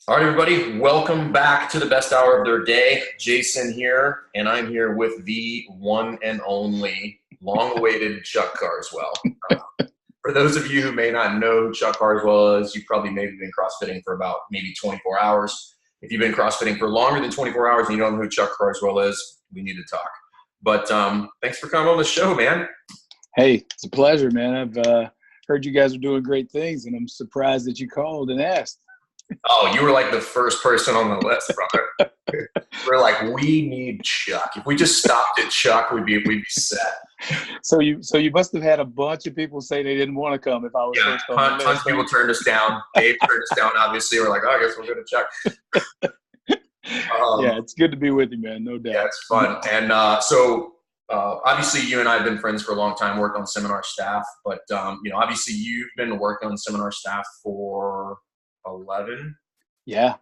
All right, everybody, welcome back to the best hour of their day. Jason here, and I'm here with the one and only long-awaited Chuck Carswell. For those of you who may not know who Chuck Carswell is, you probably maybe been CrossFitting for about maybe 24 hours. If you've been CrossFitting for longer than 24 hours and you don't know who Chuck Carswell is, we need to talk. But thanks for coming on the show, man. Hey, it's a pleasure, man. I've heard you guys are doing great things, and I'm surprised that you called and asked. Oh, you were like the first person on the list, brother. We're like, we need Chuck. If we just stopped at Chuck, we'd be set. So you must have had a bunch of people say they didn't want to come if I was first on the list. Tons of people turned us down. Dave turned us down, obviously. We're like, oh, I guess we'll go to Chuck. Yeah, it's good to be with you, man. No doubt. Yeah, it's fun. And obviously you and I have been friends for a long time, worked on seminar staff. But, obviously you've been working on seminar staff for 11. Yeah.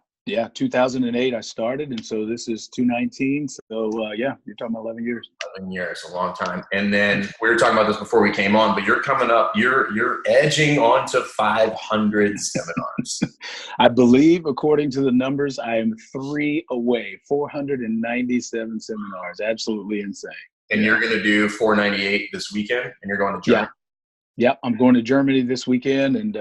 2008 I started, and so this is 2019. So you're talking about 11 years. 11 years, a long time. And then we were talking about this before we came on, but you're coming up, you're edging onto 500 seminars. I believe, according to the numbers, I am 3 away, 497 seminars. Absolutely insane. And you're going to do 498 this weekend, and you're going to Germany. Yep, I'm going to Germany this weekend, and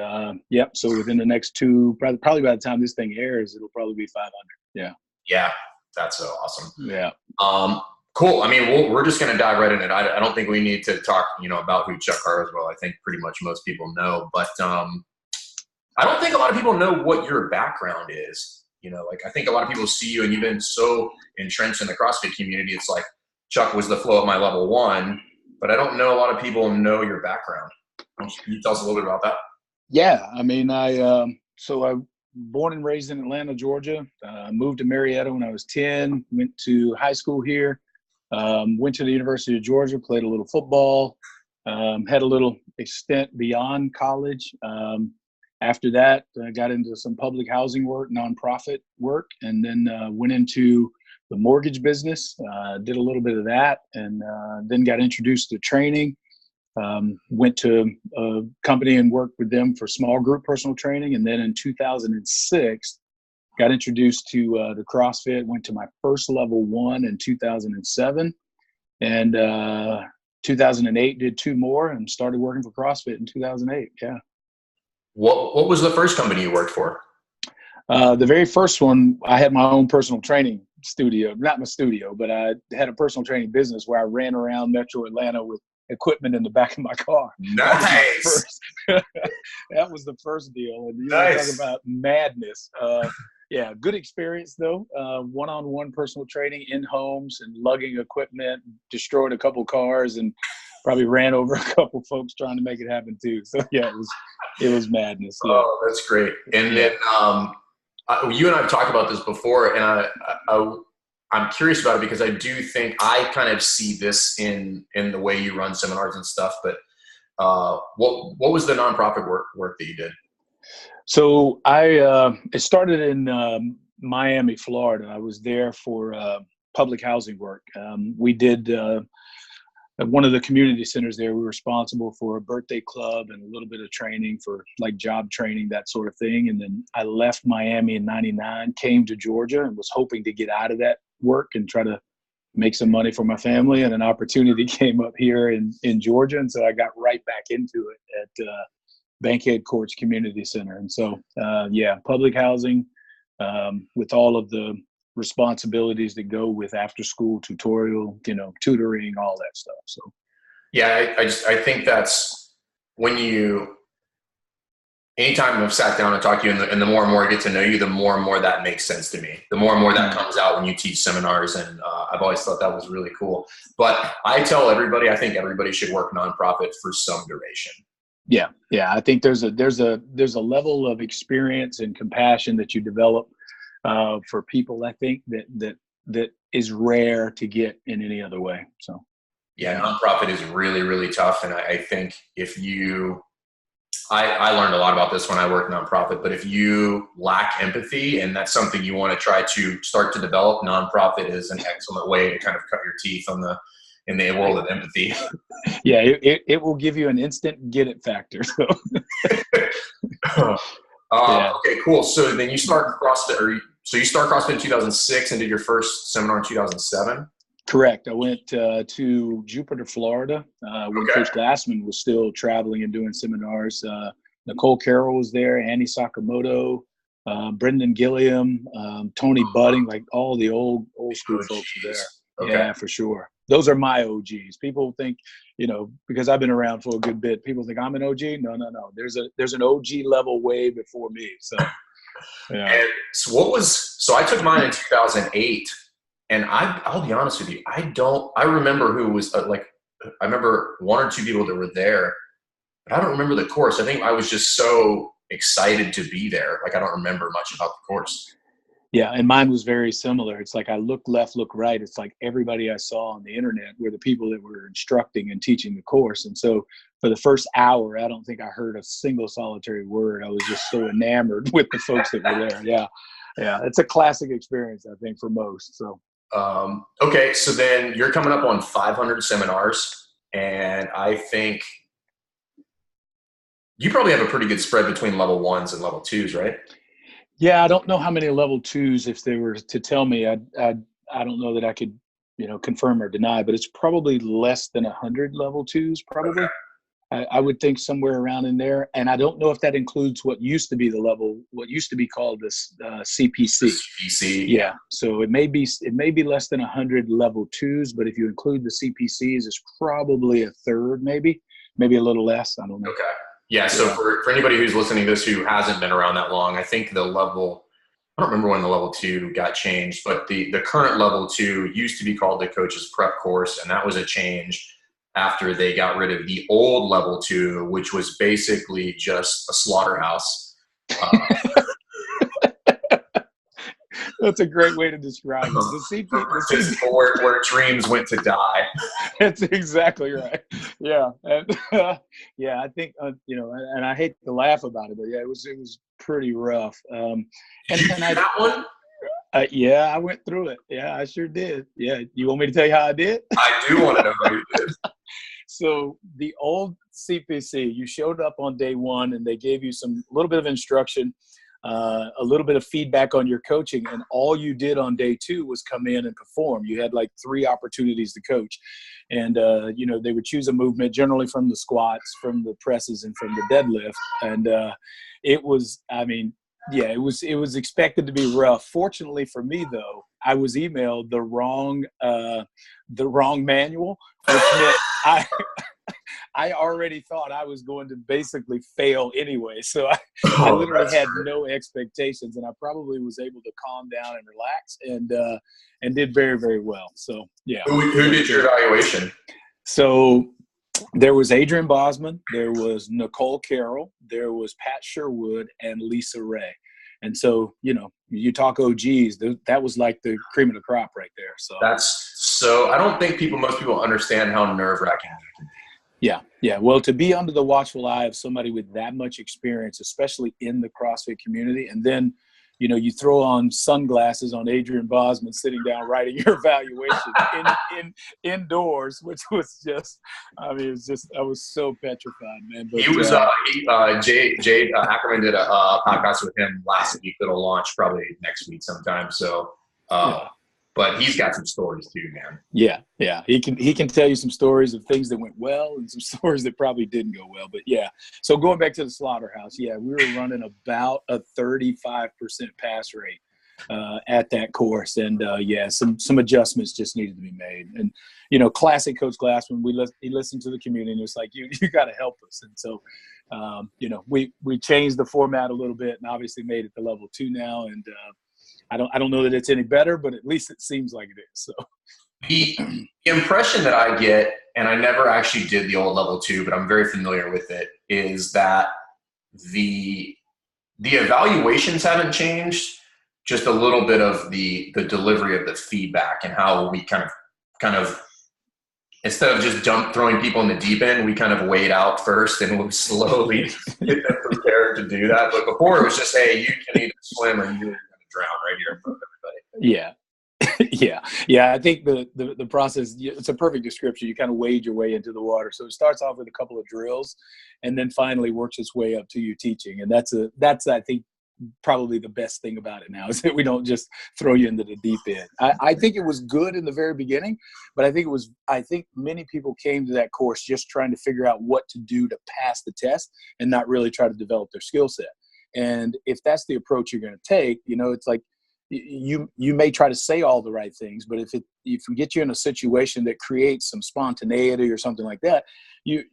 so within the next probably by the time this thing airs, it'll probably be 500. Yeah, that's so awesome. Yeah. Cool. I mean, we're just going to dive right in it. I don't think we need to talk, about who Chuck Carswell. I think pretty much most people know, but I don't think a lot of people know what your background is. I think a lot of people see you, and you've been so entrenched in the CrossFit community. It's like Chuck was the flow of my level 1, but I don't know a lot of people know your background. Can you tell us a little bit about that? Yeah, I mean, I'm born and raised in Atlanta, Georgia. Moved to Marietta when I was 10. Went to high school here. Went to the University of Georgia. Played a little football. Had a little extent beyond college. After that, I got into some public housing work, nonprofit work, and then went into the mortgage business. Did a little bit of that, and then got introduced to training. Went to a company and worked with them for small group personal training. And then in 2006, got introduced to the CrossFit, went to my first level 1 in 2007. And 2008 did 2 more and started working for CrossFit in 2008. Yeah. What was the first company you worked for? The very first one, I had my own personal training studio, not my studio, but I had a personal training business where I ran around Metro Atlanta with equipment in the back of my car. Nice. That was the first deal. And Nice. Talk about madness. Good experience though. One-on-one personal training in homes and lugging equipment, destroyed a couple cars and probably ran over a couple folks trying to make it happen too. So yeah, it was madness. Yeah. Oh, that's great. And then you and I have talked about this before, and I'm curious about it because I do think I kind of see this in the way you run seminars and stuff. But what was the nonprofit work that you did? So it started in Miami, Florida. I was there for public housing work. We did at one of the community centers there. We were responsible for a birthday club and a little bit of training for like job training, that sort of thing. And then I left Miami in '99, came to Georgia, and was hoping to get out of that work and try to make some money for my family. And an opportunity came up here in Georgia. And so I got right back into it at Bankhead Courts Community Center. And so, public housing with all of the responsibilities that go with after school tutorial, tutoring, all that stuff. So, yeah, I think that's when anytime I've sat down and talked to you, and the more and more I get to know you, the more and more that makes sense to me. The more and more that comes out when you teach seminars, and I've always thought that was really cool. But I tell everybody, I think everybody should work nonprofit for some duration. Yeah. I think there's a level of experience and compassion that you develop for people. I think that is rare to get in any other way. So, yeah, nonprofit is really, really tough, and I think I learned a lot about this when I worked nonprofit, but if you lack empathy and that's something you want to try to start to develop, nonprofit is an excellent way to kind of cut your teeth in the world of empathy. Yeah, it will give you an instant get it factor. So. Okay, cool. So then you start CrossFit, so you start CrossFit in 2006 and did your first seminar in 2007? Correct. I went to Jupiter, Florida, when Coach Glassman was still traveling and doing seminars. Nicole Carroll was there, Annie Sakamoto, Brendan Gilliam, Tony Budding, like all the old school folks were there. Okay. Yeah, for sure. Those are my OGs. People think, because I've been around for a good bit, people think I'm an OG. No. There's an OG level way before me. So, yeah. And so I took mine in 2008. And I'll be honest with you, I remember who was I remember one or two people that were there, but I don't remember the course. I think I was just so excited to be there. Like, I don't remember much about the course. Yeah. And mine was very similar. It's like, I look left, look right. It's like everybody I saw on the internet were the people that were instructing and teaching the course. And so for the first hour, I don't think I heard a single solitary word. I was just so enamored with the folks that were there. Yeah. Yeah. It's a classic experience, I think, for most. So. Okay, so then you're coming up on 500 seminars, and I think you probably have a pretty good spread between level 1s and level 2s, right? Yeah, I don't know how many level 2s. If they were to tell me, I don't know that I could, confirm or deny, but it's probably less than 100 level 2s, probably. Okay. I would think somewhere around in there. And I don't know if that includes what used to be called this CPC. CPC. Yeah. So it may be less than 100 level 2s, but if you include the CPCs, it's probably a third, maybe a little less. I don't know. Okay. Yeah. So for anybody who's listening to this who hasn't been around that long, I think I don't remember when the level 2 got changed, but the current level 2 used to be called the coach's prep course. And that was a change after they got rid of the old level 2, which was basically just a slaughterhouse. That's a great way to describe it. The CP, where dreams went to die. That's exactly right. Yeah, and yeah, I think and I hate to laugh about it, but yeah, it was pretty rough. Did you do that one? Yeah, I went through it. Yeah, I sure did. Yeah, you want me to tell you how I did? I do want to know how you did. So the old CPC, you showed up on day 1 and they gave you a little bit of instruction, a little bit of feedback on your coaching, and all you did on day 2 was come in and perform. You had like 3 opportunities to coach, and they would choose a movement, generally from the squats, from the presses, and from the deadlift, and it was expected to be rough. Fortunately for me, though, I was emailed the wrong manual, which meant I already thought I was going to basically fail anyway. So I literally had no expectations, and I probably was able to calm down and relax and did very, very well. So, yeah. Who did your evaluation? So there was Adrian Bosman, there was Nicole Carroll, there was Pat Sherwood, and Lisa Ray. And so, you talk OGs, that was like the cream of the crop right there. So I don't think most people understand how nerve-wracking that can be. Yeah. Well, to be under the watchful eye of somebody with that much experience, especially in the CrossFit community, and then, you throw on sunglasses on Adrian Bosman sitting down writing your evaluation indoors, which was just, I was so petrified, man. But, he was, Jade Ackerman did a podcast with him last week that'll launch probably next week sometime. So, but he's got some stories too, man. Yeah. He can tell you some stories of things that went well and some stories that probably didn't go well. But yeah, so going back to the slaughterhouse, we were running about a 35% pass rate at that course, and some adjustments just needed to be made. And classic Coach Glassman, he listened to the community and it's like, you got to help us. And so we changed the format a little bit and obviously made it to level 2 now, and I don't know that it's any better, but at least it seems like it is. So the impression that I get, and I never actually did the old level 2, but I'm very familiar with it, is that the evaluations haven't changed, just a little bit of the delivery of the feedback and how we kind of instead of just throwing people in the deep end, we kind of wade out first and we'll slowly get them prepared to do that. But before it was just, hey, you can either swim or you're drown right here in front of everybody. Yeah. Yeah. Yeah. I think the process, it's a perfect description. You kind of wade your way into the water. So it starts off with a couple of drills and then finally works its way up to you teaching. And that's, I think, probably the best thing about it now is that we don't just throw you into the deep end. I think it was good in the very beginning, but I think many people came to that course just trying to figure out what to do to pass the test and not really try to develop their skill set. And if that's the approach you're going to take, it's like you may try to say all the right things, but if we get you in a situation that creates some spontaneity or something like that, you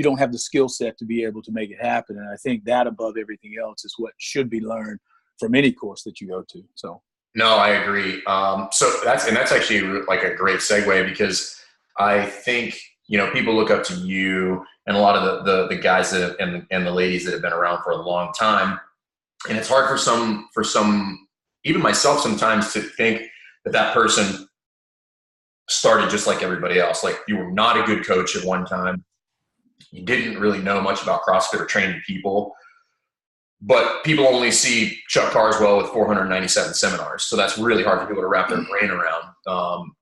don't have the skill set to be able to make it happen. And I think that above everything else is what should be learned from any course that you go to. So. No, I agree. So that's actually like a great segue, because I think, people look up to you and a lot of the guys that have, and the ladies that have been around for a long time. And it's hard for some, even myself sometimes, to think that person started just like everybody else. Like, you were not a good coach at one time. You didn't really know much about CrossFit or training people, but people only see Chuck Carswell with 497 seminars. So that's really hard for people to wrap their brain around.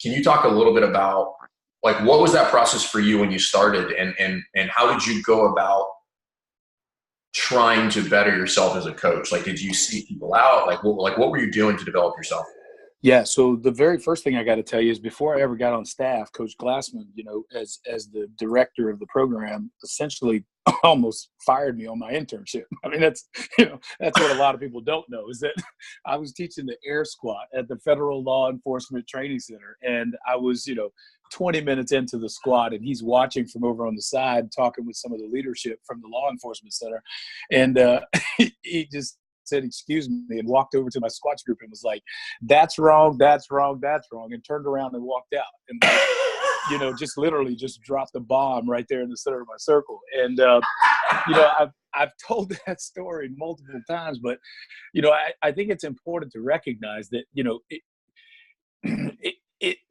Can you talk a little bit about, like, what was that process for you when you started, and how did you go about trying to better yourself as a coach? Like, did you seek people out? What were you doing to develop yourself? Yeah. So the very first thing I got to tell you is, before I ever got on staff, Coach Glassman, as the director of the program, essentially almost fired me on my internship. I mean, that's what a lot of people don't know, is that I was teaching the air squat at the Federal Law Enforcement Training Center. And I was, 20 minutes into the squat, and he's watching from over on the side, talking with some of the leadership from the law enforcement center. And he just said, "Excuse me," and walked over to my squats group and was like, "That's wrong, that's wrong, that's wrong," and turned around and walked out. And just literally just dropped the bomb right there in the center of my circle. And I've told that story multiple times, but I think it's important to recognize that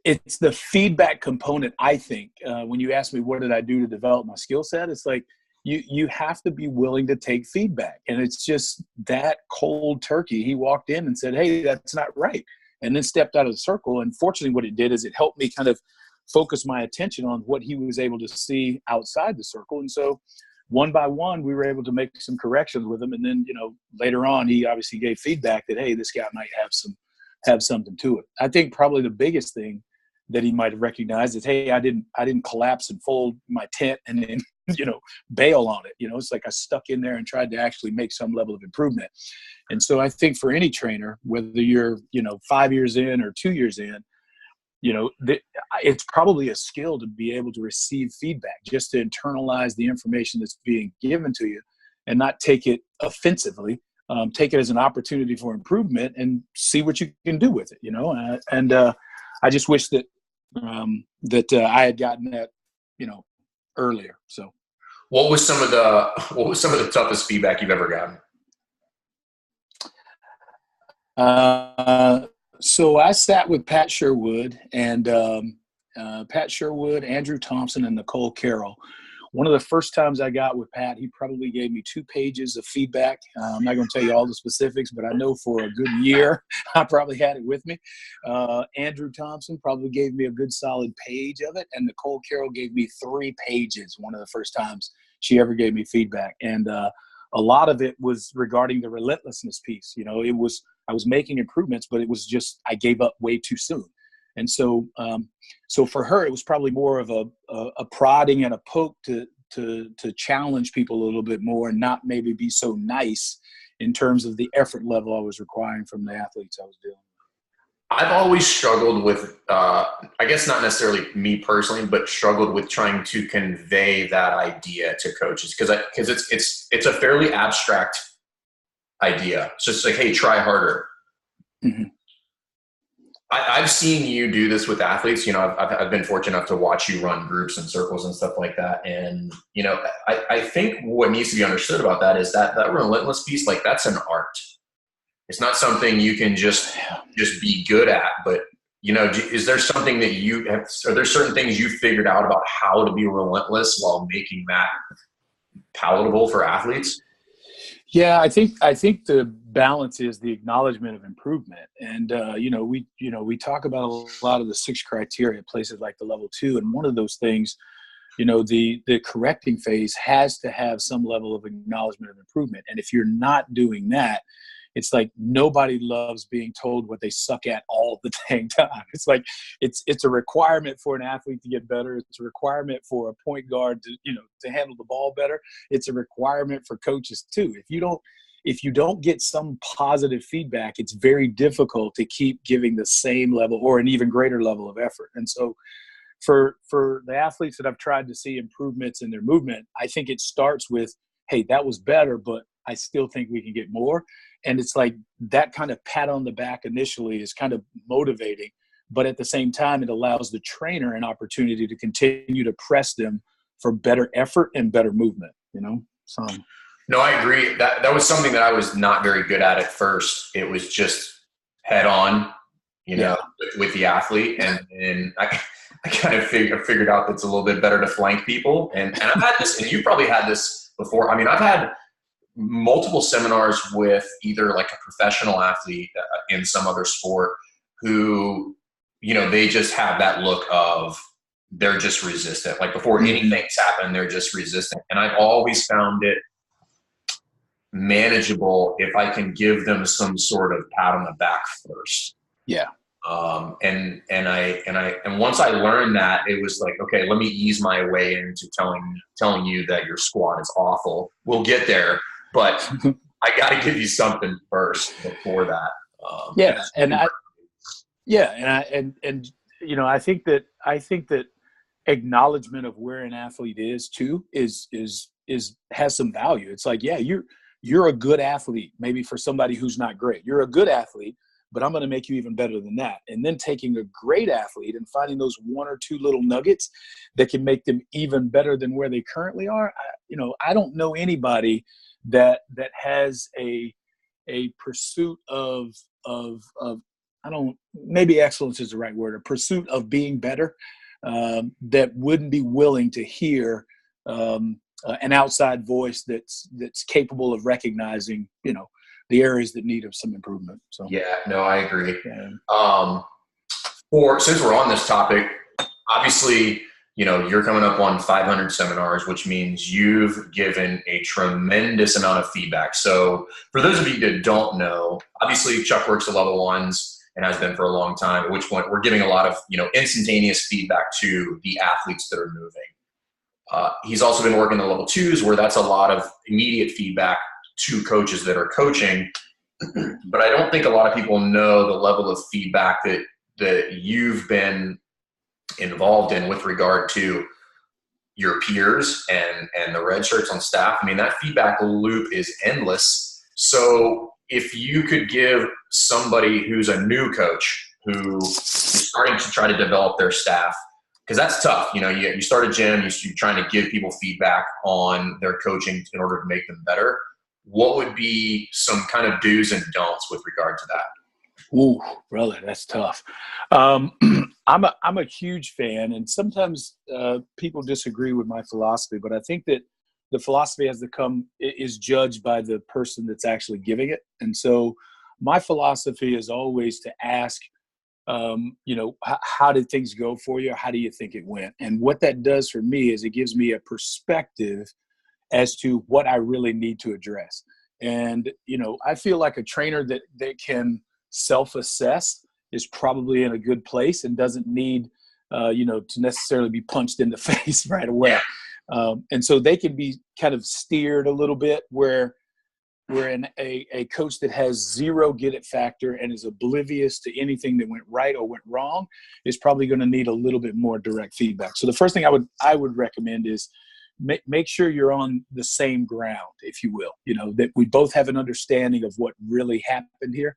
it's the feedback component. I think when you ask me what did I do to develop my skill set, it's like you have to be willing to take feedback. And it's just that cold turkey. He walked in and said, "Hey, that's not right," and then stepped out of the circle. And fortunately, what it did is it helped me kind of focus my attention on what he was able to see outside the circle. And so one by one, we were able to make some corrections with him. And then, later on, he obviously gave feedback that, hey, this guy might have something to it. I think probably the biggest thing that he might have recognized is, hey, I didn't collapse and fold my tent and then, bail on it. It's like I stuck in there and tried to actually make some level of improvement. And so I think for any trainer, whether you're, 5 years in or 2 years in, it's probably a skill to be able to receive feedback, just to internalize the information that's being given to you and not take it offensively. Take it as an opportunity for improvement and see what you can do with it, I just wish that I had gotten that, earlier. So What was some of the toughest feedback you've ever gotten? So I sat with Pat Sherwood and Andrew Thompson, and Nicole Carroll. One of the first times I got with Pat, he probably gave me 2 pages of feedback. I'm not going to tell you all the specifics, but I know for a good year, I probably had it with me. Andrew Thompson probably gave me a good solid page of it. And Nicole Carroll gave me 3 pages, one of the first times she ever gave me feedback. And a lot of it was regarding the relentlessness piece. I was making improvements, but it was just, I gave up way too soon. And so for her, it was probably more of a prodding and a poke to challenge people a little bit more and not maybe be so nice in terms of the effort level I was requiring from the athletes I was dealing with. I've always struggled with, I guess not necessarily me personally, but struggled with trying to convey that idea to coaches because it's a fairly abstract idea. It's just like, hey, try harder. Mm-hmm. I've seen you do this with athletes. I've been fortunate enough to watch you run groups and circles and stuff like that. And, I think what needs to be understood about that is that relentless piece, like, that's an art. It's not something you can just be good at. But, is there something that are there certain things you figured out about how to be relentless while making that palatable for athletes? Yeah, I think the balance is the acknowledgement of improvement, and we talk about a lot of the 6 criteria places like the level 2, and one of those things, the correcting phase has to have some level of acknowledgement of improvement, and if you're not doing that, it's like nobody loves being told what they suck at all the dang time. It's like it's a requirement for an athlete to get better. It's a requirement for a point guard to handle the ball better. It's a requirement for coaches too. If you don't get some positive feedback, it's very difficult to keep giving the same level or an even greater level of effort. And so for the athletes that I've tried to see improvements in their movement, I think it starts with, hey, that was better, but I still think we can get more. And it's like that kind of pat on the back initially is kind of motivating, but at the same time, it allows the trainer an opportunity to continue to press them for better effort and better movement, So No, I agree. That was something that I was not very good at first. It was just head on, yeah, with the athlete. And I kind of figured out that it's a little bit better to flank people. And I've had this, and you probably had this before. I mean, I've had multiple seminars with either like a professional athlete in some other sport who, they just have that look of they're just resistant. Like before anything's happened, they're just resistant. And I've always found it manageable if I can give them some sort of pat on the back first. Yeah. And once I learned that, it was like, okay, let me ease my way into telling you that your squat is awful. We'll get there, but I got to give you something first before that. I think that acknowledgement of where an athlete is too is has some value. It's like, yeah, you're a good athlete, maybe for somebody who's not great. You're a good athlete, but I'm going to make you even better than that. And then taking a great athlete and finding those 1 or 2 little nuggets that can make them even better than where they currently are. I don't know anybody that has a pursuit of maybe excellence is the right word, a pursuit of being better, that wouldn't be willing to hear an outside voice that's capable of recognizing, the areas that need some improvement. So yeah, no, I agree. Yeah. Since we're on this topic, obviously, you're coming up on 500 seminars, which means you've given a tremendous amount of feedback. So for those of you that don't know, obviously Chuck works at level 1s and has been for a long time, at which point we're giving a lot of, instantaneous feedback to the athletes that are moving. He's also been working at level 2s, where that's a lot of immediate feedback to coaches that are coaching. But I don't think a lot of people know the level of feedback that you've been involved in with regard to your peers and the red shirts on staff. I mean, that feedback loop is endless. So if you could give somebody who's a new coach who is starting to try to develop their staff, because that's tough. You start a gym, you're trying to give people feedback on their coaching in order to make them better. What would be some kind of do's and don'ts with regard to that? Ooh, brother, that's tough. I'm a huge fan, and sometimes people disagree with my philosophy, but I think that the philosophy is judged by the person that's actually giving it. And so my philosophy is always to ask, how did things go for you? How do you think it went? And what that does for me is it gives me a perspective as to what I really need to address. And, I feel like a trainer that can self-assess is probably in a good place and doesn't need, to necessarily be punched in the face right away. And so they can be kind of steered a little bit where a coach that has zero get it factor and is oblivious to anything that went right or went wrong is probably going to need a little bit more direct feedback. So the first thing I would recommend is make sure you're on the same ground, if you will, that we both have an understanding of what really happened here.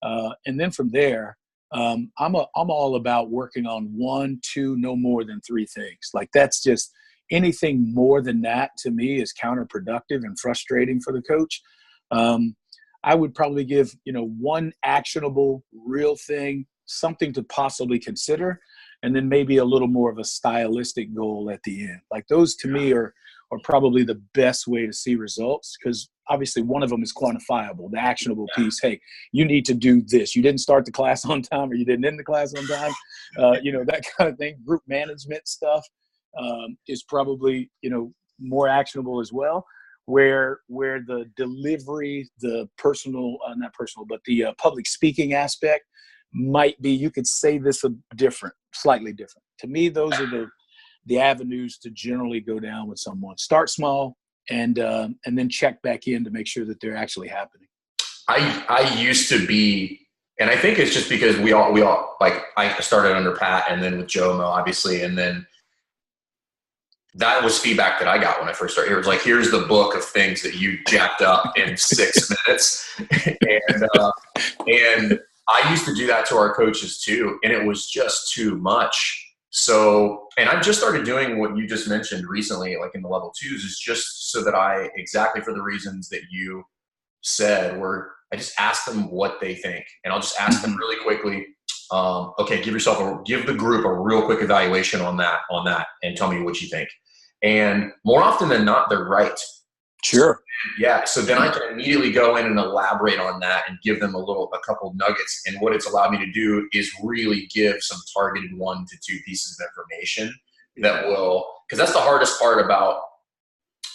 And then from there, I'm all about working on 1, 2, no more than 3 things. Like that's just anything more than that to me is counterproductive and frustrating for the coach. I would probably give, 1 actionable real thing, something to possibly consider, and then maybe a little more of a stylistic goal at the end. Like those to me are probably the best way to see results, because obviously one of them is quantifiable, the actionable piece. Hey, you need to do this. You didn't start the class on time, or you didn't end the class on time. That kind of thing. Group management stuff is probably, more actionable as well. Where the delivery, the personal, not personal, but the public speaking aspect might be, you could say this slightly different. To me, those are the avenues to generally go down with someone. Start small and then check back in to make sure that they're actually happening. I used to be, and I think it's just because we all like, I started under Pat and then with Jomo, obviously, and then that was feedback that I got when I first started. It was like, here's the book of things that you jacked up in 6 minutes. And I used to do that to our coaches too. And it was just too much. So, and I've just started doing what you just mentioned recently, like in the level 2s, is just so that exactly for the reasons that you said, where I just ask them what they think. And I'll just ask them really quickly, okay, give the group a real quick evaluation on that, and tell me what you think. And more often than not, they're right. Sure. Yeah. So then I can immediately go in and elaborate on that and give them a couple nuggets. And what it's allowed me to do is really give some targeted 1 to 2 pieces of information that will, because that's the hardest part about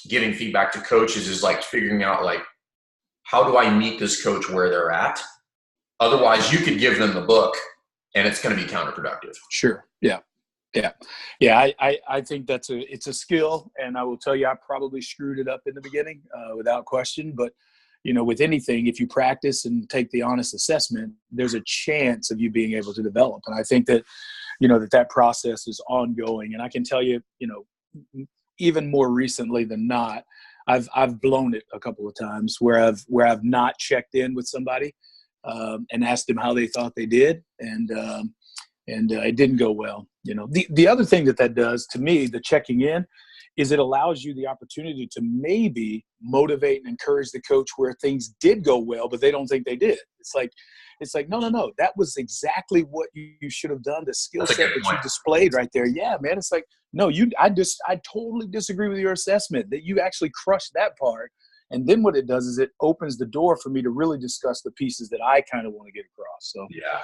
giving feedback to coaches, is like figuring out, like, how do I meet this coach where they're at? Otherwise you could give them the book and it's going to be counterproductive. Sure. Yeah. I think it's a skill, and I will tell you, I probably screwed it up in the beginning, without question. But with anything, if you practice and take the honest assessment, there's a chance of you being able to develop. And I think that that process is ongoing. And I can tell you, even more recently than not, I've blown it a couple of times where I've not checked in with somebody and asked them how they thought they did, and it didn't go well. The other thing that does to me, the checking in, is it allows you the opportunity to maybe motivate and encourage the coach where things did go well, but they don't think they did. It's like, no, that was exactly what you should have done. The skill set that you displayed right there. Yeah, man. It's like, no, I totally disagree with your assessment that you actually crushed that part. And then what it does is it opens the door for me to really discuss the pieces that I kind of want to get across. So yeah.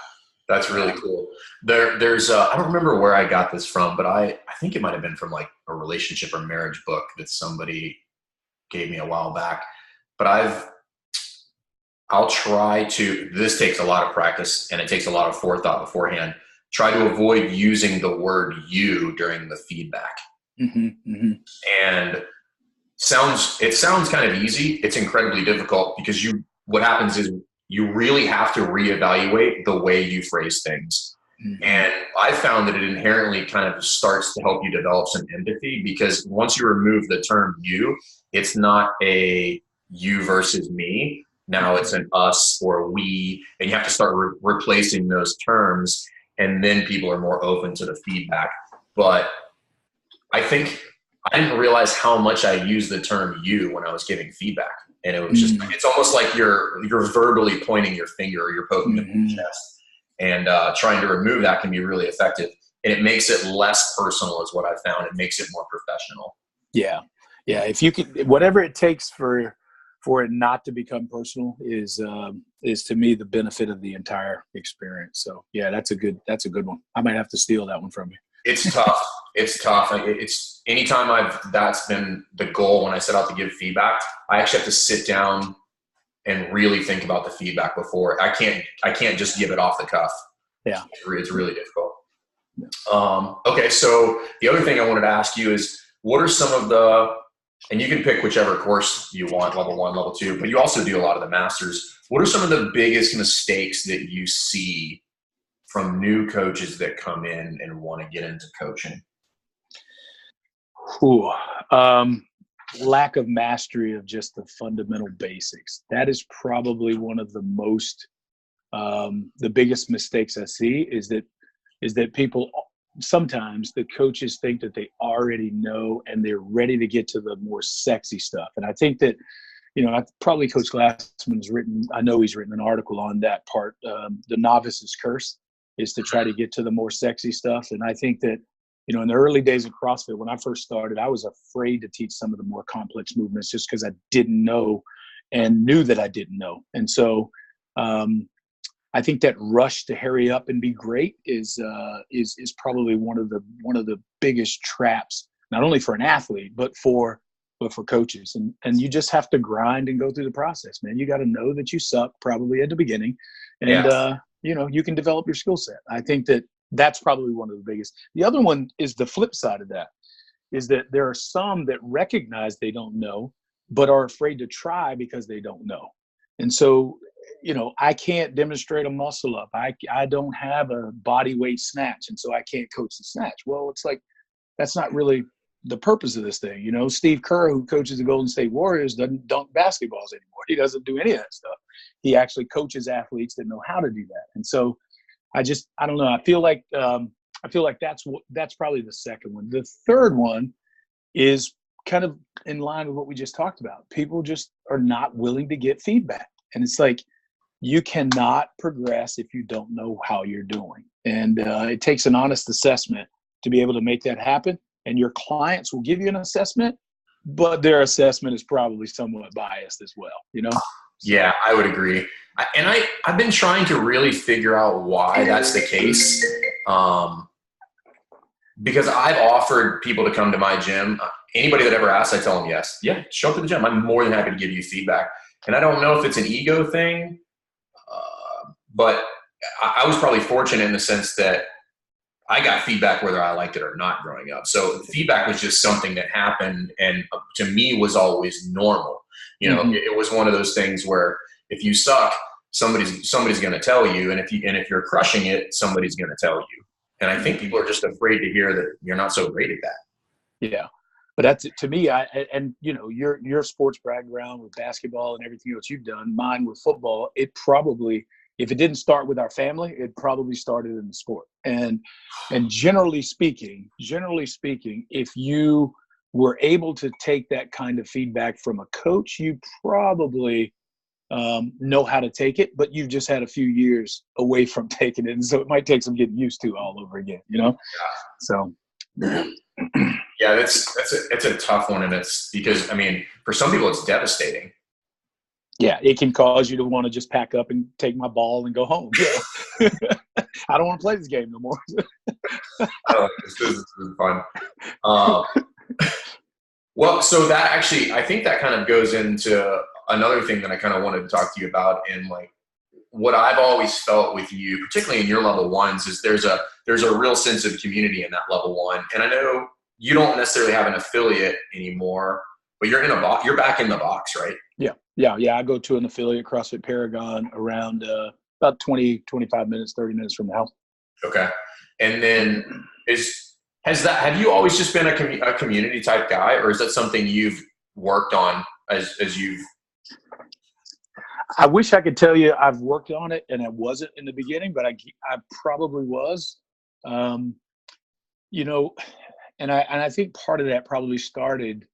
That's really cool. There's I don't remember where I got this from, but I think it might have been from like a relationship or marriage book that somebody gave me a while back. But I'll try to, this takes a lot of practice and it takes a lot of forethought beforehand. Try to avoid using the word you during the feedback. And it sounds kind of easy. It's incredibly difficult because what happens is you really have to reevaluate the way you phrase things. And I found that it inherently kind of starts to help you develop some empathy, because once you remove the term you, it's not a you versus me. Now it's an us or we, and you have to start replacing those terms, and then people are more open to the feedback. But I think I didn't realize how much I used the term you when I was giving feedback. And it was just, it's almost like you're verbally pointing your finger, or you're poking at your chest, and trying to remove that can be really effective. And it makes it less personal is what I found. It makes it more professional. Yeah. If you could, whatever it takes for it not to become personal is to me the benefit of the entire experience. So yeah, that's a good one. I might have to steal that one from you. It's tough. It's anytime that's been the goal when I set out to give feedback. I actually have to sit down and really think about the feedback before. I can't just give it off the cuff. Yeah. It's really difficult. Yeah. Okay. So the other thing I wanted to ask you is, what are some of and you can pick whichever course you want, level 1, level 2, but you also do a lot of the masters. What are some of the biggest mistakes that you see from new coaches that come in and want to get into coaching? Lack of mastery of just the fundamental basics. That is probably one of the most, the biggest mistakes I see is that people, sometimes the coaches think that they already know and they're ready to get to the more sexy stuff. And I think that, probably Coach Glassman's I know he's written an article on that part. The novice's curse is to try to get to the more sexy stuff. And I think that, in the early days of CrossFit, when I first started, I was afraid to teach some of the more complex movements just because I didn't know and knew that I didn't know. And so I think that rush to hurry up and be great is probably one of the biggest traps, not only for an athlete, but for coaches. And you just have to grind and go through the process, man. You got to know that you suck probably at the beginning, and you can develop your skill set. I think that's probably one of the biggest. The other one is the flip side of that, is that there are some that recognize they don't know, but are afraid to try because they don't know. And so, I can't demonstrate a muscle up. I don't have a body weight snatch, and so I can't coach the snatch. Well, it's like, that's not really the purpose of this thing. Steve Kerr, who coaches the Golden State Warriors, doesn't dunk basketballs anymore. He doesn't do any of that stuff. He actually coaches athletes that know how to do that. And so I don't know. I feel like that's probably the second one. The third one is kind of in line with what we just talked about. People just are not willing to get feedback. And it's like, you cannot progress if you don't know how you're doing. And it takes an honest assessment to be able to make that happen. And your clients will give you an assessment, but their assessment is probably somewhat biased as well, Yeah, I would agree. I've been trying to really figure out why that's the case. Because I've offered people to come to my gym. Anybody that ever asks, I tell them yes. Yeah, show up to the gym. I'm more than happy to give you feedback. And I don't know if it's an ego thing, but I was probably fortunate in the sense that I got feedback whether I liked it or not growing up. So feedback was just something that happened, and to me was always normal. It was one of those things where if you suck, somebody's going to tell you, and if you're crushing it, somebody's going to tell you. And I think people are just afraid to hear that you're not so great at that. Yeah. But that's, to me, your sports background with basketball and everything else you've done, mine with football, it probably, if it didn't start with our family, it probably started in the sport. And generally speaking, if you were able to take that kind of feedback from a coach, you probably know how to take it, but you've just had a few years away from taking it. And so it might take some getting used to all over again, So. Yeah, it's a tough one. And it's because, for some people it's devastating. Yeah, it can cause you to want to just pack up and take my ball and go home. Yeah. I don't want to play this game no more. This is fun. Well, so that actually, I think that kind of goes into another thing that I kind of wanted to talk to you about. And like, what I've always felt with you, particularly in your level ones, is there's a real sense of community in that level one. And I know you don't necessarily have an affiliate anymore, but you're back in the box, right? Yeah. I go to an affiliate, CrossFit Paragon, around about 20, 25 minutes, 30 minutes from the house. Okay. And then have you always just been a community type guy, or is that something you've worked on as you've? I wish I could tell you I've worked on it and I wasn't in the beginning, but I probably was, and I think part of that probably started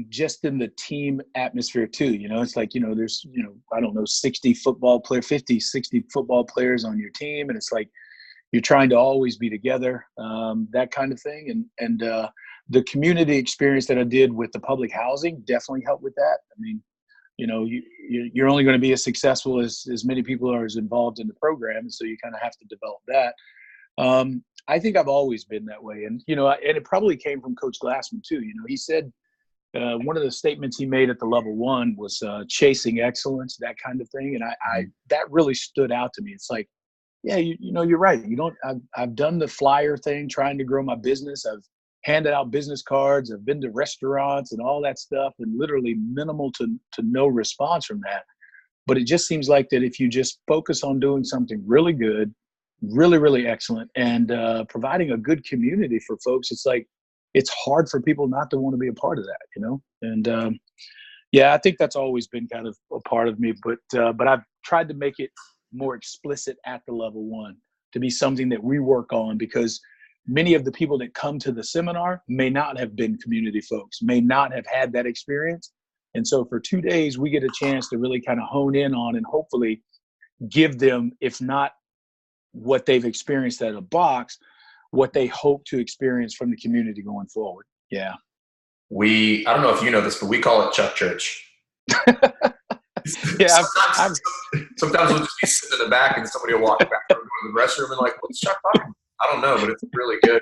just in the team atmosphere too. It's like, there's, I don't know, 60 football players on your team. And it's like, you're trying to always be together, that kind of thing. And the community experience that I did with the public housing definitely helped with that. You're only going to be as successful as many people are as involved in the program. And so you kind of have to develop that. I think I've always been that way. And, and it probably came from Coach Glassman too. He said one of the statements he made at the level one was chasing excellence, that kind of thing. And I that really stood out to me. It's like, yeah, you're right. I've done the flyer thing, trying to grow my business. I've handed out business cards. I've been to restaurants and all that stuff, and literally minimal to no response from that. But it just seems like that if you just focus on doing something really good, really, really excellent, and providing a good community for folks, it's like, it's hard for people not to want to be a part of that, And I think that's always been kind of a part of me. But I've tried to make it more explicit at the level one to be something that we work on, because many of the people that come to the seminar may not have been community folks, may not have had that experience. And so for 2 days, we get a chance to really kind of hone in on and hopefully give them, if not what they've experienced at a box, what they hope to experience from the community going forward. Yeah. I don't know if you know this, but we call it Chuck Church. Yeah, sometimes we'll just be sitting in the back and somebody will walk back over to the restroom and like, what's Chuck talking about? I don't know, but it's really good.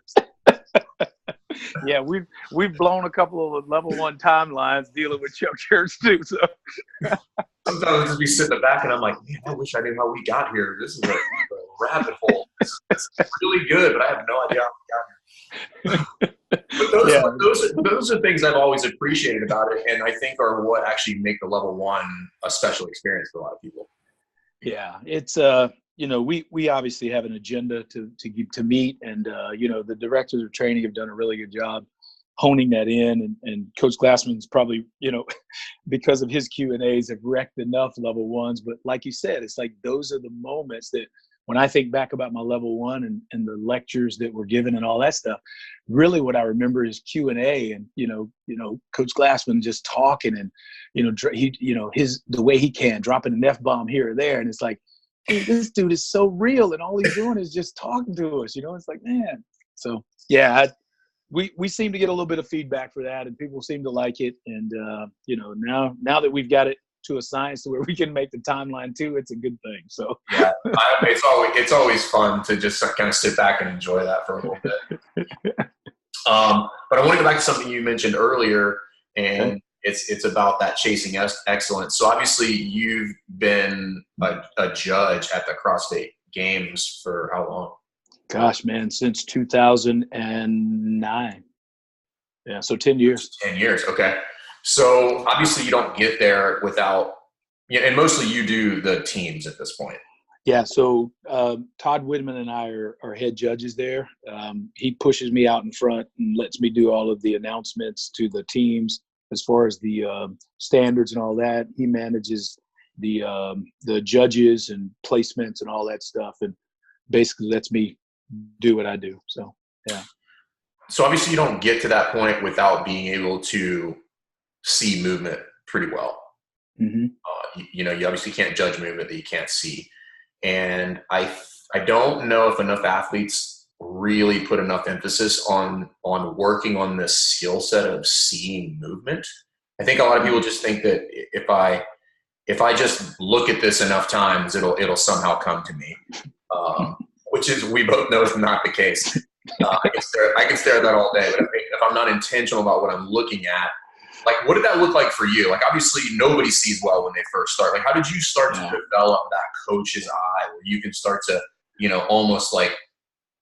Yeah, we've blown a couple of level 1 timelines dealing with Chuck shirts too. So sometimes I'll just be sitting in the back and I'm like, man, I wish I knew how we got here. This is a rabbit hole. It's really good, but I have no idea how we got here. But those are things I've always appreciated about it, and I think are what actually make the level 1 a special experience for a lot of people. Yeah, it's we obviously have an agenda to meet, and the directors of training have done a really good job honing that in, and Coach Glassman's probably because of his Q&As have wrecked enough level 1s. But like you said, it's like those are the moments that when I think back about my level 1 and the lectures that were given and all that stuff, really what I remember is Q&A and Coach Glassman just talking and the way he can dropping an F-bomb here or there, and it's like, dude, this dude is so real, and all he's doing is just talking to us. It's like, man. So yeah, we seem to get a little bit of feedback for that, and people seem to like it. And now that we've got it to a science to where we can make the timeline too, it's a good thing. So yeah, it's always fun to just kind of sit back and enjoy that for a little bit. But I want to go back to something you mentioned earlier, and okay. It's about that chasing excellence. So obviously you've been a judge at the CrossFit Games for how long? Gosh, man, since 2009. Yeah, so 10 years. 10 years, okay. So obviously you don't get there without, and mostly you do the teams at this point. Yeah, so Todd Whitman and I are head judges there. He pushes me out in front and lets me do all of the announcements to the teams as far as the standards and all that. He manages the judges and placements and all that stuff, and basically lets me do what I do. So, yeah. So obviously you don't get to that point without being able to see movement pretty well. Mm-hmm. You obviously can't judge movement that you can't see. And I don't know if enough athletes really put enough emphasis on working on this skill set of seeing movement. I think a lot of people just think that if I just look at this enough times, it'll somehow come to me, which is, we both know is not the case. I can stare at that all day, but if I'm not intentional about what I'm looking at, like, what did that look like for you? Like, obviously nobody sees well when they first start. Like, how did you start to develop that coach's eye where you can start to, almost like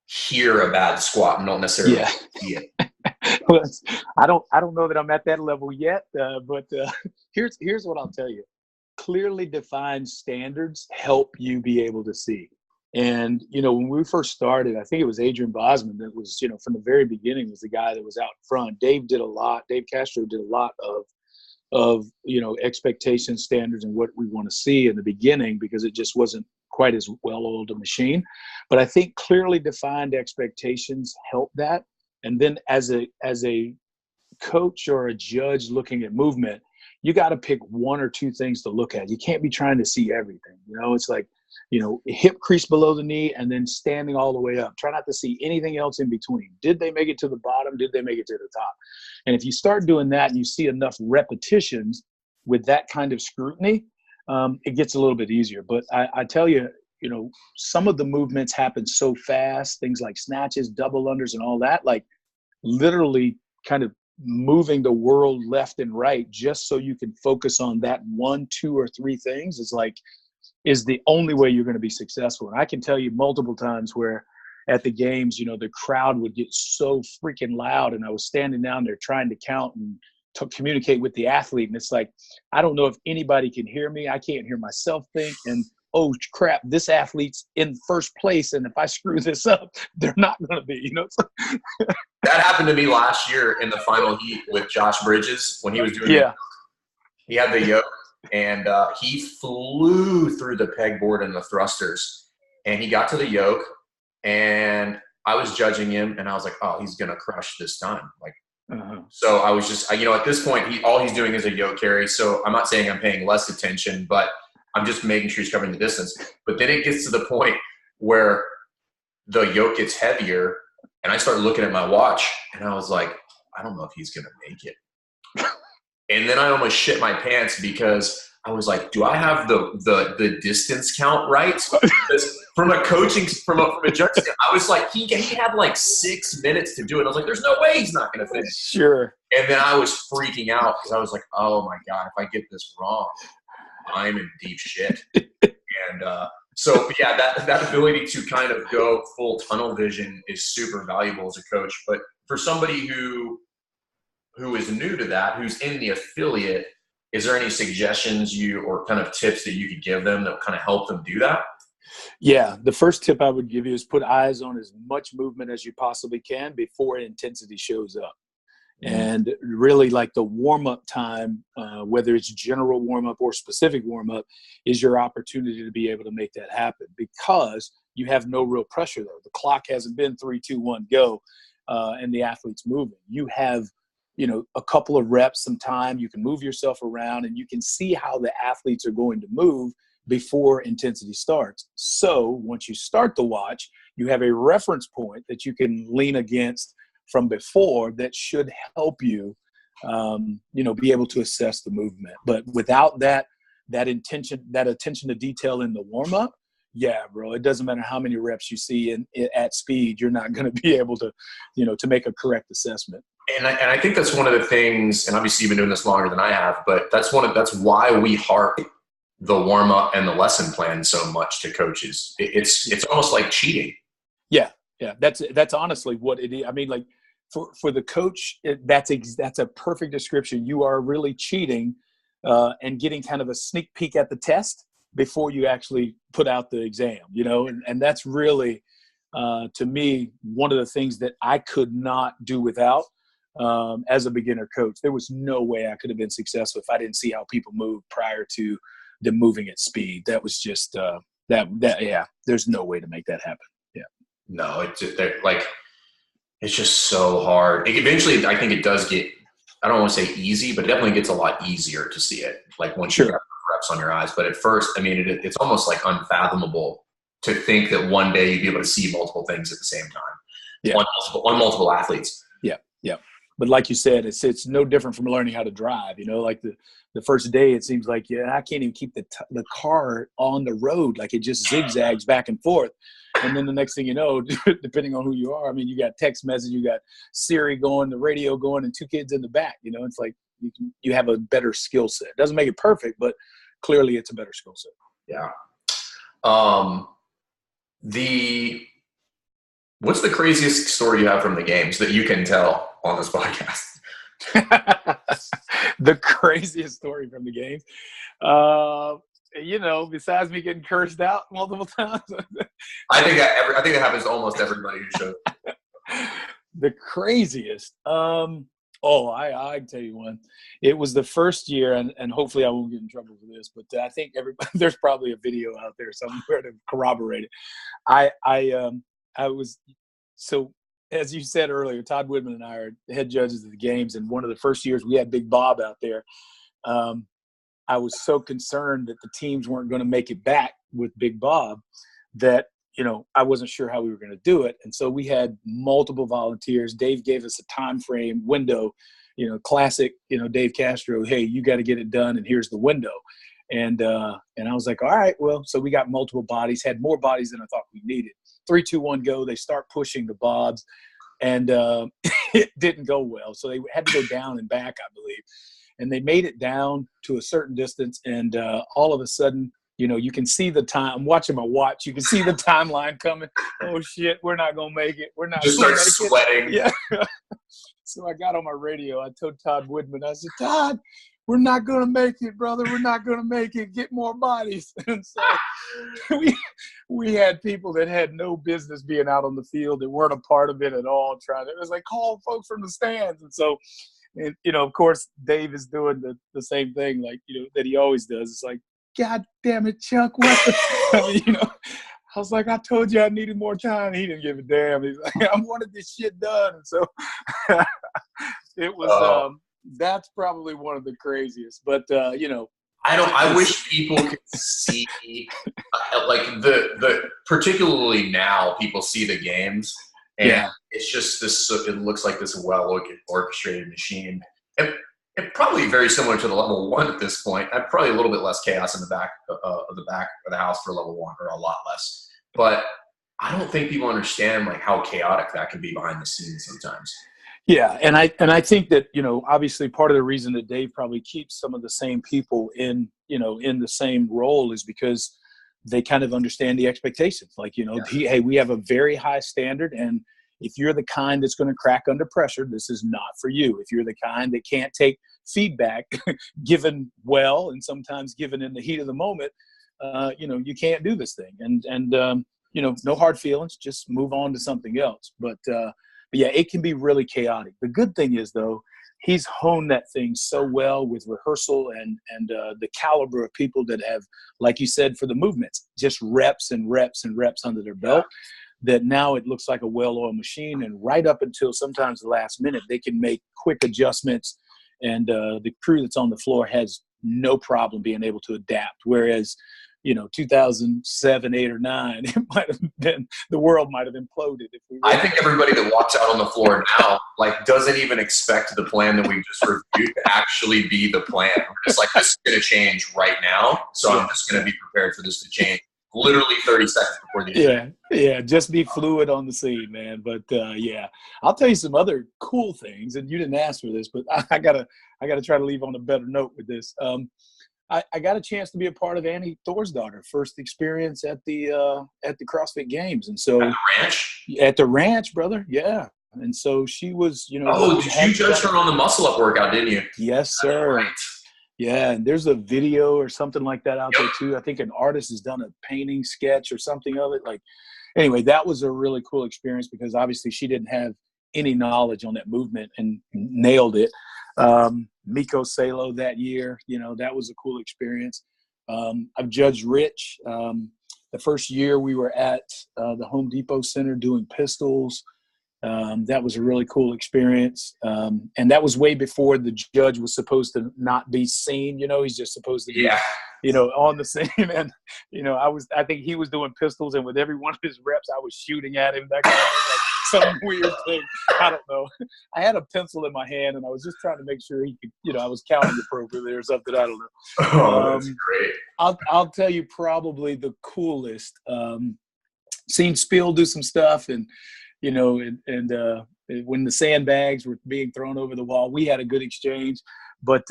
hear a bad squat and don't necessarily see it? Well, I don't know that I'm at that level yet, but here's what I'll tell you. Clearly defined standards help you be able to see. And, when we first started, I think it was Adrian Bosman that was, from the very beginning, was the guy that was out front. Dave did a lot. Dave Castro did a lot of expectation standards and what we want to see in the beginning, because it just wasn't quite as well-oiled a machine. But I think clearly defined expectations help that. And then as a coach or a judge looking at movement, you got to pick one or two things to look at. You can't be trying to see everything. It's like, hip crease below the knee and then standing all the way up. Try not to see anything else in between. Did they make it to the bottom? Did they make it to the top? And if you start doing that and you see enough repetitions with that kind of scrutiny, it gets a little bit easier. But I tell you, some of the movements happen so fast, things like snatches, double unders and all that, like literally kind of moving the world left and right just so you can focus on that 1, 2, or 3 things is the only way you're going to be successful. And I can tell you multiple times where at the games, the crowd would get so freaking loud, and I was standing down there trying to count and to communicate with the athlete. And it's like, I don't know if anybody can hear me. I can't hear myself think. And oh crap, this athlete's in first place, and if I screw this up, they're not going to be, That happened to me last year in the final heat with Josh Bridges when he was doing it. He had the yoke, and he flew through the pegboard and the thrusters, and he got to the yoke, and I was judging him, and I was like, oh, he's going to crush this time. So I was just, at this point, all he's doing is a yoke carry. So I'm not saying I'm paying less attention, but I'm just making sure he's covering the distance. But then it gets to the point where the yoke gets heavier, and I start looking at my watch, and I was like, I don't know if he's going to make it. And then I almost shit my pants because I was like, do I have the distance count right? Because from a judge, I was like, he had like 6 minutes to do it. I was like, there's no way he's not going to finish. Sure. And then I was freaking out because I was like, oh my God, if I get this wrong, I'm in deep shit. And so yeah, that ability to kind of go full tunnel vision is super valuable as a coach. But for somebody who is new to that, who's in the affiliate, is there any suggestions or kind of tips that you could give them that kind of help them do that? Yeah. The first tip I would give you is put eyes on as much movement as you possibly can before intensity shows up. And really, like, the warm-up time, whether it's general warm-up or specific warm-up, is your opportunity to be able to make that happen, because you have no real pressure there. The clock hasn't been 3, 2, 1, go, and the athlete's moving. You have, a couple of reps, some time. You can move yourself around, and you can see how the athletes are going to move before intensity starts. So once you start the watch, you have a reference point that you can lean against from before that should help you, be able to assess the movement. But without that attention to detail in the warm up, yeah, bro, it doesn't matter how many reps you see at speed, you're not going to be able to, to make a correct assessment. And I think that's one of the things, and obviously you've been doing this longer than I have, but that's why we harp the warm up and the lesson plan so much to coaches. It's almost like cheating. Yeah. Yeah, that's honestly what it is. I mean, like, for the coach, that's a perfect description. You are really cheating and getting kind of a sneak peek at the test before you actually put out the exam, and that's really, to me, one of the things that I could not do without as a beginner coach. There was no way I could have been successful if I didn't see how people move prior to them moving at speed. That was just there's no way to make that happen. No, it's just so hard. Eventually, I think it does get, I don't want to say easy, but it definitely gets a lot easier to see it. Like once you have reps on your eyes. But at first, I mean, it's almost like unfathomable to think that one day you'd be able to see multiple things at the same time. Yeah. On multiple athletes. Yeah. Yeah. But like you said, it's no different from learning how to drive. Like the first day, it seems like, I can't even keep the car on the road. Like, it just zigzags back and forth. And then the next thing you know, depending on who you are, I mean, you got text message, you got Siri going, the radio going, and 2 kids in the back. It's like you have a better skill set. It doesn't make it perfect, but clearly it's a better skill set. Yeah. What's the craziest story you have from the games that you can tell on this podcast? The craziest story from the games. Besides me getting cursed out multiple times. I think that happens to almost everybody who shows. The craziest. I can tell you one. It was the first year, and hopefully I won't get in trouble for this, but I think there's probably a video out there somewhere to corroborate it. I was, so as you said earlier, Todd Woodman and I are head judges of the games, and one of the first years we had Big Bob out there. I was so concerned that the teams weren't going to make it back with Big Bob that, I wasn't sure how we were going to do it. And so we had multiple volunteers. Dave gave us a time frame window, classic, Dave Castro, hey, you got to get it done, and here's the window. And I was like, all right, well, so we got multiple bodies, had more bodies than I thought we needed. 3, 2, 1, go. They start pushing the bobs, and it didn't go well. So they had to go down and back, I believe. And they made it down to a certain distance, and all of a sudden, you can see the time. I'm watching my watch. You can see the timeline coming. Oh, shit, we're not going to make it. We're not just start sweating. Yeah. So I got on my radio. I told Todd Woodman, I said, Todd, we're not going to make it, brother. We're not going to make it. Get more bodies. And so we had people that had no business being out on the field that weren't a part of it at all. It was like, call folks from the stands. And so, and, of course, Dave is doing the same thing, like, that he always does. It's like, God damn it, Chuck. What? I mean, I was like, I told you I needed more time. He didn't give a damn. He's like, I wanted this shit done. And so it was, that's probably one of the craziest. But, I wish people could see, like particularly now people see the games. And it's just this, it looks like this well orchestrated machine. And And probably very similar to the level one at this point. I'm probably a little bit less chaos in the back of the house for level one, or a lot less. But I don't think people understand like how chaotic that can be behind the scenes sometimes. Yeah, and I think that, obviously part of the reason that Dave probably keeps some of the same people in, in the same role is because they kind of understand the expectations. Like, hey, we have a very high standard, and if you're the kind that's going to crack under pressure, this is not for you. If you're the kind that can't take feedback given well, and sometimes given in the heat of the moment, you can't do this thing. And no hard feelings, just move on to something else. But yeah, it can be really chaotic. The good thing is, though, he's honed that thing so well with rehearsal and the caliber of people that have, like you said, for the movements, just reps and reps and reps under their belt, that now it looks like a well-oiled machine. And right up until sometimes the last minute, they can make quick adjustments, and the crew that's on the floor has no problem being able to adapt. Whereas 2007, 8, or 9, it might have been, the world might have imploded. I think everybody that walks out on the floor now, like, doesn't even expect the plan that we just reviewed to actually be the plan. It's like, this is going to change right now, so I'm just going to be prepared for this to change literally 30 seconds before the end. Yeah, just be fluid on the scene, man. But yeah, I'll tell you some other cool things, and you didn't ask for this, but I gotta try to leave on a better note with this. I got a chance to be a part of Annie Thorsdottir first experience at the CrossFit Games, and so at the ranch, brother, yeah. And so she was, did you judge her on the muscle up workout, didn't you? Yes, sir. Right. Yeah, and there's a video or something like that out there too. I think an artist has done a painting sketch or something of it. Like, anyway, that was a really cool experience because obviously she didn't have any knowledge on that movement and nailed it. Miko Salo that year, that was a cool experience. I've judged Rich. The first year we were at the Home Depot Center doing pistols. That was a really cool experience. And that was way before the judge was supposed to not be seen. He's just supposed to be, on the scene. And, I think he was doing pistols, and with every one of his reps, I was shooting at him. That kind of like some weird thing. I don't know. I had a pencil in my hand, and I was just trying to make sure he could, I was counting appropriately or something. I don't know. Oh, that's great. I'll tell you probably the coolest. Seen Spiel do some stuff, and when the sandbags were being thrown over the wall, we had a good exchange. But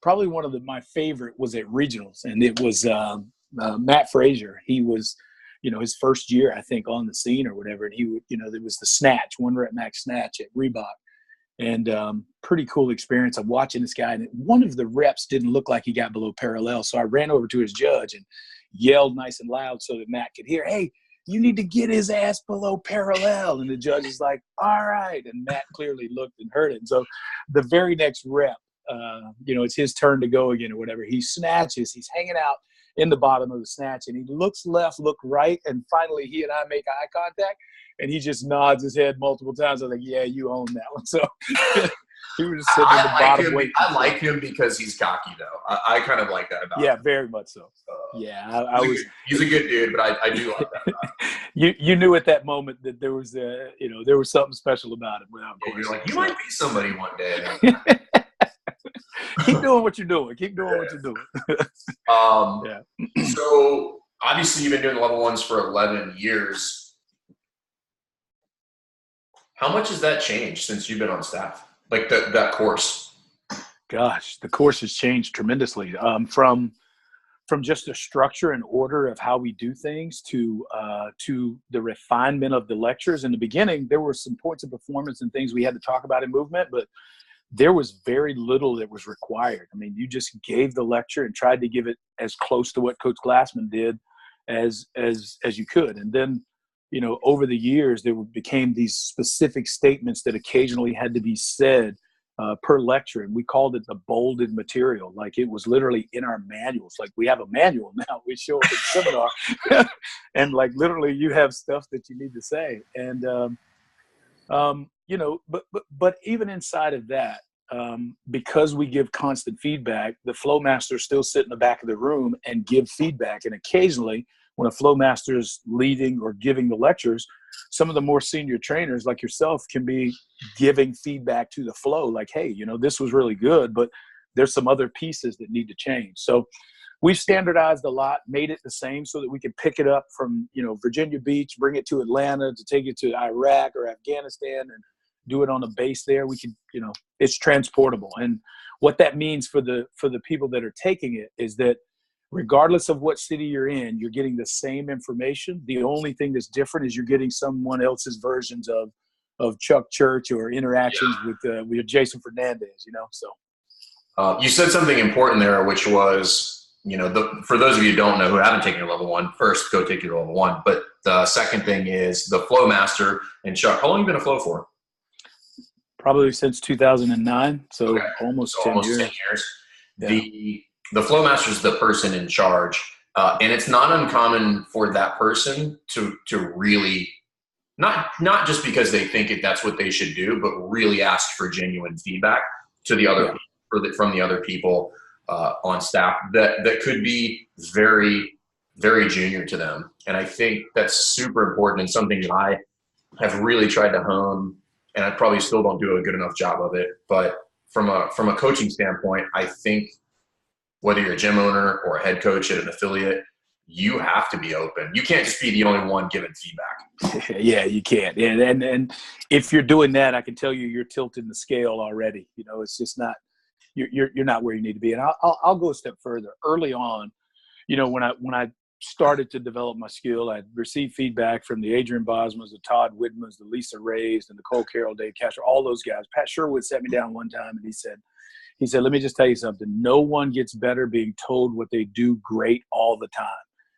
probably one of my favorite was at regionals, and it was Matt Frazier. He was, his first year, I think, on the scene or whatever. And he would, there was the snatch, 1 rep max snatch at Reebok. And pretty cool experience of watching this guy. And one of the reps didn't look like he got below parallel. So I ran over to his judge and yelled nice and loud so that Matt could hear, "Hey, you need to get his ass below parallel." And the judge is like, "All right." And Matt clearly looked and heard it. And so the very next rep, it's his turn to go again or whatever. He snatches. He's hanging out in the bottom of the snatch, and he looks left, look right, and finally he and I make eye contact, and he just nods his head multiple times. I was like, "Yeah, you own that one." So he was just sitting in the bottom waiting. I like him because he's cocky, though. I kind of like that about him. Yeah, very much so. Yeah, he's a good dude, but I do like that about him. You knew at that moment that there was there was something special about him. Without question. You're like, you might be somebody one day. Keep doing what you're doing. Keep doing what you're doing. So obviously you've been doing level ones for 11 years. How much has that changed since you've been on staff? Like that course? Gosh, the course has changed tremendously. From just a structure and order of how we do things to the refinement of the lectures. In the beginning, there were some points of performance and things we had to talk about in movement, but there was very little that was required. I mean, you just gave the lecture and tried to give it as close to what Coach Glassman did as you could. And then, over the years, there became these specific statements that occasionally had to be said per lecture, and we called it the bolded material. Like, it was literally in our manuals. Like, we have a manual now. We show up in seminar, and like literally, you have stuff that you need to say. And but even inside of that, because we give constant feedback, the flow masters still sit in the back of the room and give feedback. And occasionally when a flow master is leading or giving the lectures, some of the more senior trainers like yourself can be giving feedback to the flow, like, hey, this was really good, but there's some other pieces that need to change. So we've standardized a lot, made it the same so that we can pick it up from, Virginia Beach, bring it to Atlanta, to take it to Iraq or Afghanistan and do it on a base there. We can, it's transportable. And what that means for the people that are taking it is that regardless of what city you're in, you're getting the same information. The only thing that's different is you're getting someone else's versions of Chuck Church or interactions with Jason Fernandez, so. You said something important there, which was, for those of you who don't know, who haven't taken your level 1, first go take your level 1. But the second thing is the flow master. And Chuck, how long have you been a flow for? Probably since 2009. So okay. almost so 10 almost years. 10 years. Yeah. The flow master is the person in charge. And it's not uncommon for that person to really, not just because they think that's what they should do, but really ask for genuine feedback to the other people, from the other people on staff that could be very, very junior to them. And I think that's super important and something that I have really tried to hone, and I probably still don't do a good enough job of it. But from a coaching standpoint, I think whether you're a gym owner or a head coach at an affiliate, you have to be open. You can't just be the only one giving feedback. Yeah, you can't. And if you're doing that, I can tell you're tilting the scale already. It's just not, you're not where you need to be. And I'll go a step further. Early on, when I started to develop my skill, I received feedback from the Adrian Bosmas, the Todd Whitmans, the Lisa Rays, and Nicole Carroll, Dave Castro, all those guys. Pat Sherwood sat me down one time and he said, let me just tell you something. No one gets better being told what they do great all the time.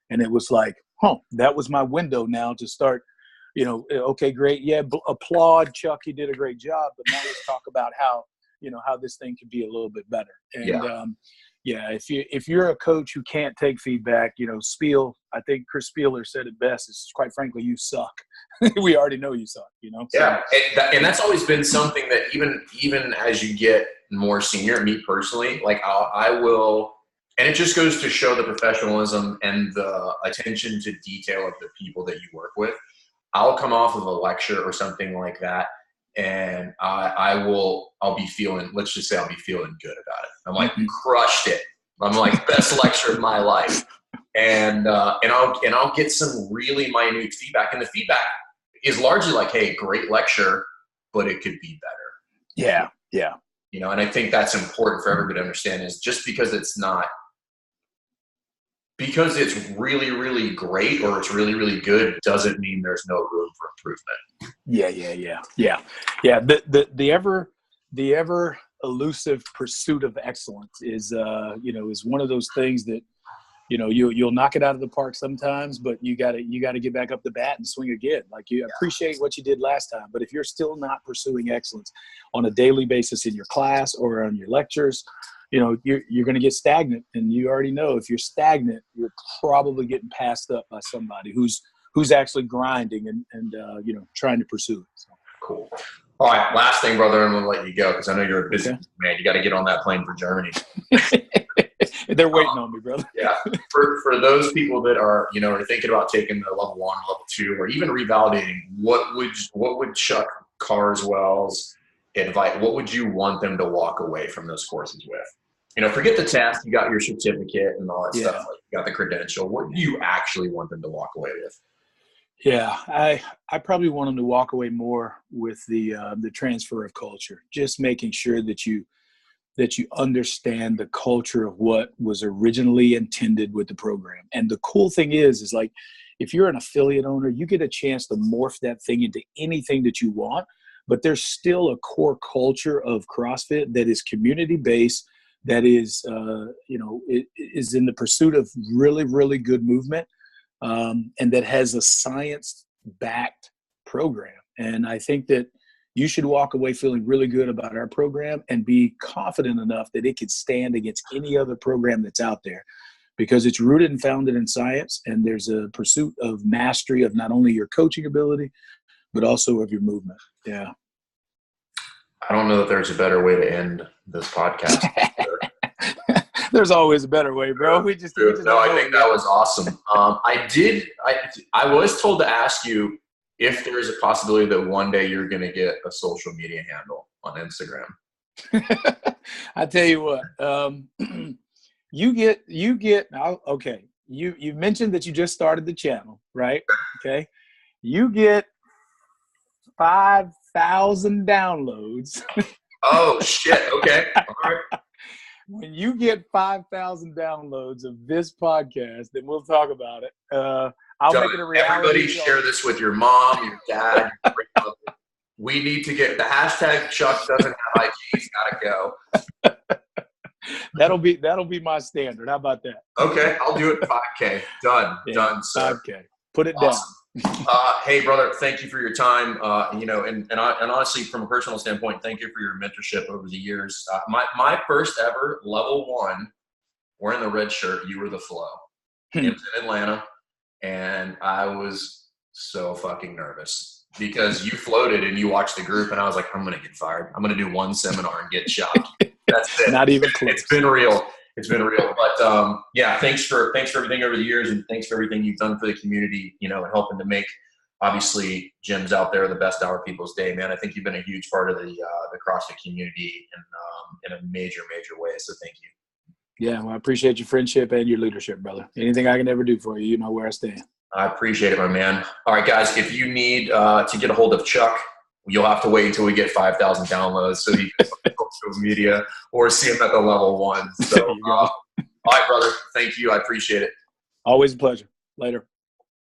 And it was like, that was my window now to start, okay, great. Yeah, applaud Chuck. He did a great job. But now let's talk about how this thing could be a little bit better. And if you're a coach who can't take feedback, I think Chris Spieler said it best, is quite frankly, you suck. We already know you suck, So. Yeah, and that's always been something that even as you get more senior, me personally, like I will, and it just goes to show the professionalism and the attention to detail of the people that you work with. I'll come off of a lecture or something like that, and I'll be feeling, let's just say I'll be feeling good about it. I'm like, crushed it. I'm like, best lecture of my life. And I'll get some really minute feedback. And the feedback is largely like, hey, great lecture, but it could be better. Yeah. And I think that's important for everybody to understand, is just because it's really, really great or it's really, really good doesn't mean there's no room for improvement. Yeah. The ever elusive pursuit of excellence is one of those things that, you'll knock it out of the park sometimes, but you gotta get back up the bat and swing again. Like, you appreciate what you did last time, but if you're still not pursuing excellence on a daily basis in your class or on your lectures, you're going to get stagnant. And you already know, if you're stagnant, you're probably getting passed up by somebody who's actually grinding and trying to pursue it. So. Cool. All right, last thing, brother, I'm going to let you go because I know you're a busy man. You got to get on that plane for Germany. They're waiting on me, brother. Yeah. For those people that are thinking about taking the level 1, level 2, or even revalidating, what would Chuck Carswell's advice? What would you want them to walk away from those courses with? Forget the test. You got your certificate and all that stuff. Like, you got the credential. What do you actually want them to walk away with? Yeah, I probably want them to walk away more with the transfer of culture. Just making sure that you understand the culture of what was originally intended with the program. And the cool thing is like, if you're an affiliate owner, you get a chance to morph that thing into anything that you want, but there's still a core culture of CrossFit that is community-based, that is, it is in the pursuit of really, really good movement, and that has a science-backed program. And I think that you should walk away feeling really good about our program and be confident enough that it could stand against any other program that's out there, because it's rooted and founded in science, and there's a pursuit of mastery of not only your coaching ability, but also of your movement. Yeah. I don't know that there's a better way to end this podcast. There's always a better way, bro. We just No, I think that was awesome. I was told to ask you if there is a possibility that one day you're going to get a social media handle on Instagram. I tell you what, okay. You mentioned that you just started the channel, right? Okay. You get 5,000 downloads. Oh shit. Okay. All right. When you get 5,000 downloads of this podcast, then we'll talk about it. I'll make it a reality. Everybody share this with your mom, your dad. We need to get the hashtag Chuck doesn't have IG. He's got to go. That'll be my standard. How about that? Okay, I'll do it 5K. Done. Yeah, done, sir. 5K. Put it awesome. Down. Hey, brother, thank you for your time. And honestly, from a personal standpoint, thank you for your mentorship over the years. My first ever level 1, wearing the red shirt, you were the flow. It was in Atlanta, and I was so fucking nervous because you floated and you watched the group, and I was like, I'm gonna get fired. I'm gonna do one seminar and get shot. That's it. Not even close. It's been real. But yeah, thanks for everything over the years, and thanks for everything you've done for the community, and helping to make obviously gyms out there the best hour people's day, man. I think you've been a huge part of the CrossFit community in a major way. So thank you. Yeah, well, I appreciate your friendship and your leadership, brother. Anything I can ever do for you, you know where I stand. I appreciate it, my man. All right, guys, if you need to get a hold of Chuck, you'll have to wait until we get 5,000 downloads so you can social media or see him at the level 1. So, all right, brother. Thank you. I appreciate it. Always a pleasure. Later.